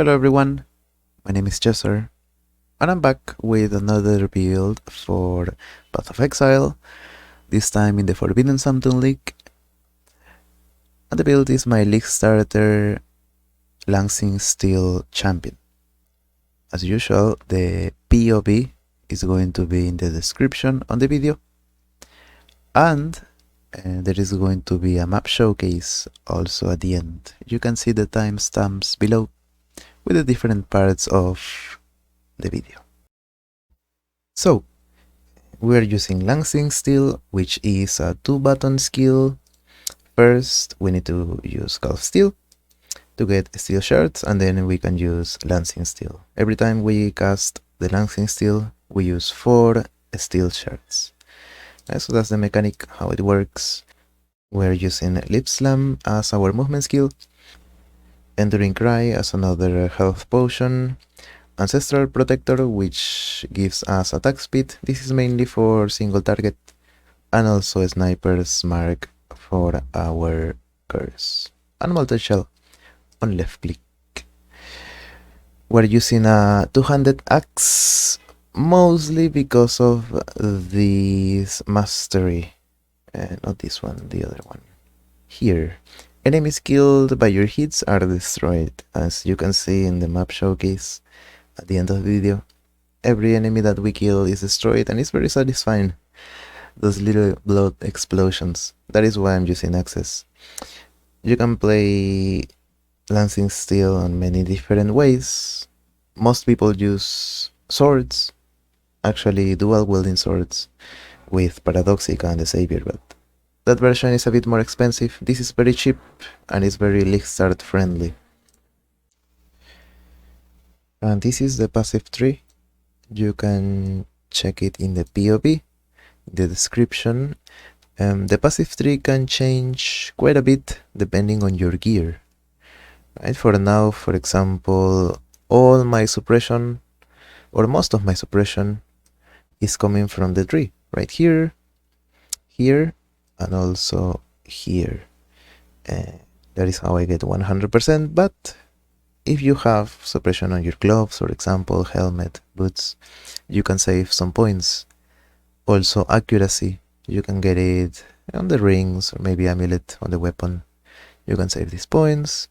Hello everyone, my name is Jesser, and I'm back with another build for Path of Exile, this time in the Forbidden Something League. And the build is my League starter, Lansing Steel Champion. As usual, the PoE is going to be in the description on the video, and there is going to be a map showcase also at the end. You can see the timestamps below with the different parts of the video. So, we're using Lansing Steel, which is a 2-button skill. First, we need to use Golf Steel to get steel shards, and then we can use Lansing Steel. Every time we cast the Lansing Steel, we use 4 steel shards. So that's the mechanic, how it works. We're using Lip Slam as our movement skill, Enduring Cry as another health potion, Ancestral Protector, which gives us attack speed. This is mainly for single target, and also Sniper's Mark for our curse, and Multi-Shell on left click. We're using a two-handed axe, mostly because of this mastery. Not this one, the other one. Here. Enemies killed by your hits are destroyed, as you can see in the map showcase at the end of the video. Every enemy that we kill is destroyed, and it's very satisfying. Those little blood explosions. That is why I'm using axes. You can play Lansing Steel in many different ways. Most people use swords, actually dual wielding swords, with Paradoxica and the Savior belt. That version is a bit more expensive. This is very cheap and it's very League Start friendly. And this is the passive tree. You can check it in the PoE, the description. The passive tree can change quite a bit depending on your gear. Right? For now, for example, all my suppression, or most of my suppression, is coming from the tree. Right here, here, and also here. That is how I get 100%, but if you have suppression on your gloves, for example, helmet, boots, you can save some points. Also accuracy, you can get it on the rings, or maybe amulet on the weapon. You can save these points.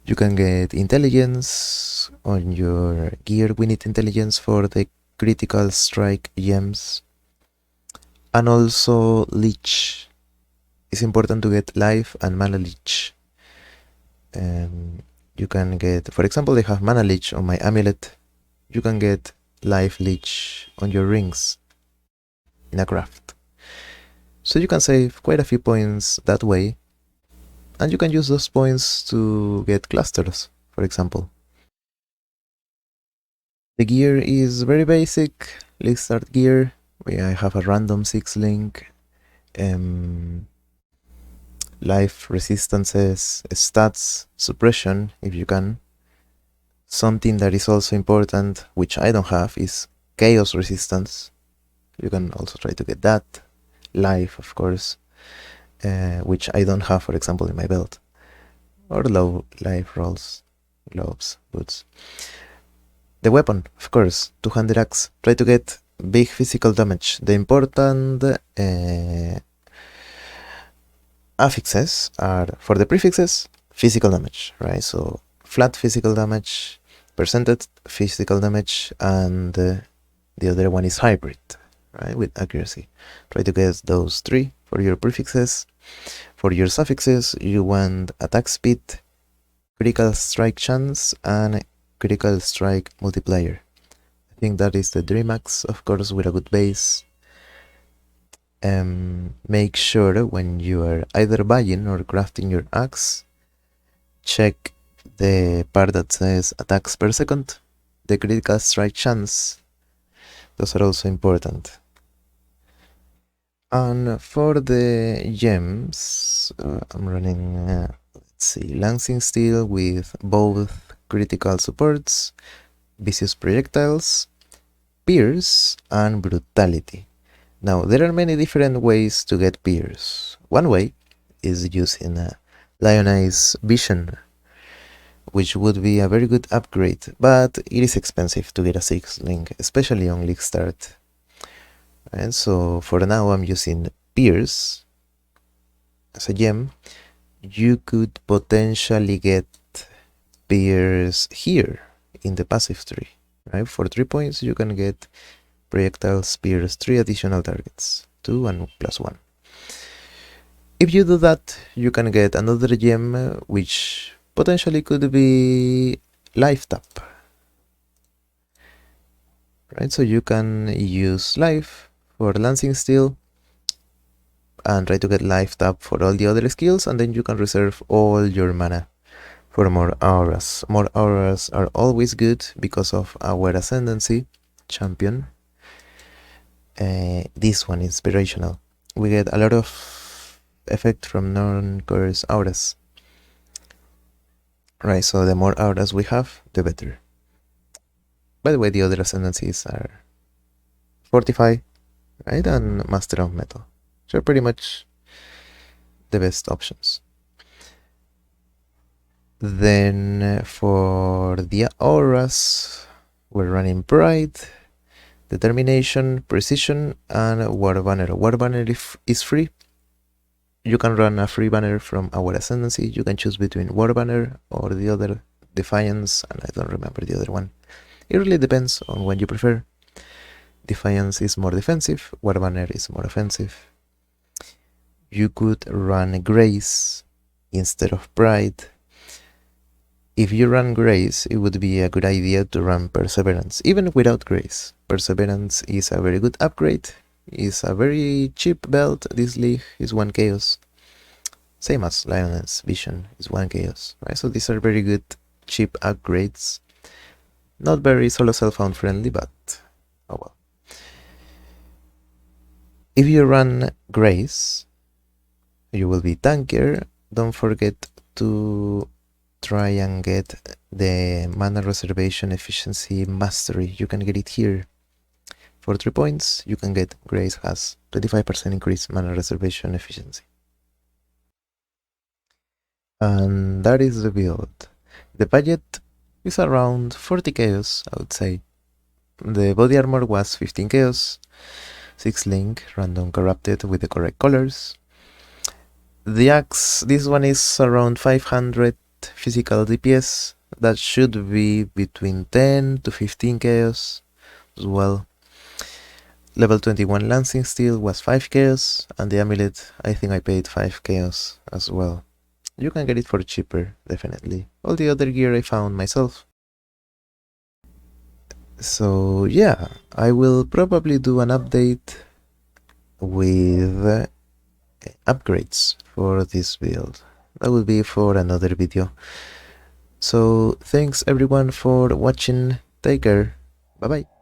You can get intelligence on your gear. We need intelligence for the critical strike gems. And also leech. It's important to get life and mana leech. You can get, for example, I have mana leech on my amulet. You can get life leech on your rings in a craft. So you can save quite a few points that way. And you can use those points to get clusters, for example. The gear is very basic, League Start gear. I have a random 6-link, life resistances, stats, suppression if you can. Something that is also important, which I don't have, is chaos resistance. You can also try to get that. Life, of course, which I don't have, for example, in my belt. Or low life rolls, gloves, boots. The weapon, of course, two-handed axe. Try to get big physical damage. The important affixes are, for the prefixes, physical damage, right? So flat physical damage, percentage physical damage, and the other one is hybrid, right, with accuracy. Try to get those 3 for your prefixes. For your suffixes, you want attack speed, critical strike chance, and critical strike multiplier. I think that is the dream axe, of course, with a good base. Make sure when you are either buying or crafting your axe, check the part that says attacks per second, the critical strike chance. Those are also important. And for the gems, I'm running, let's see, Lansing Steel with both critical supports, vicious projectiles, pierce, and brutality. Now, there are many different ways to get pierce. One way is using Lion's Vision, which would be a very good upgrade, but it is expensive to get a 6 link, especially on League Start. And so for now I'm using Pierce as a gem. You could potentially get Pierce here in the passive tree, right? For 3 points you can get projectile spears, 3 additional targets, 2 and +1. If you do that, you can get another gem, which potentially could be life tap, right? So you can use life for Lancing Steel and try to get life tap for all the other skills, and then you can reserve all your mana for more auras. More auras are always good because of our Ascendancy champion. This one, Inspirational. We get a lot of effect from non-curse auras. Right, so the more auras we have, the better. By the way, the other ascendancies are Fortify, right, and Master of Metal. So pretty much the best options. Then for the auras, we're running Pride, Determination, Precision, and War Banner. War Banner is free. You can run a free banner from our Ascendancy. You can choose between War Banner or the other, Defiance, and I don't remember the other one. It really depends on what you prefer. Defiance is more defensive, War Banner is more offensive. You could run Grace instead of Pride. If you run Grace, it would be a good idea to run Perseverance, even without Grace. Perseverance is a very good upgrade, is a very cheap belt. This league is 1 chaos. Same as Lioness Vision is 1 chaos, right? So these are very good cheap upgrades. Not very solo self-found friendly, but oh well. If you run Grace, you will be tankier. Don't forget to try and get the mana reservation efficiency mastery. You can get it here. For 3 points, you can get Grace has 25% increased mana reservation efficiency. And that is the build. The budget is around 40 chaos, I would say. The body armor was 15 chaos, 6 link, random corrupted with the correct colors. The axe, this one is around 500 physical DPS. That should be between 10 to 15 chaos as well. Level 21 Lancing Steel was 5 chaos, and the amulet, I think I paid 5 chaos as well. You can get it for cheaper, definitely. All the other gear I found myself. So yeah, I will probably do an update with upgrades for this build. That will be for another video. So thanks everyone for watching. Take care. Bye bye.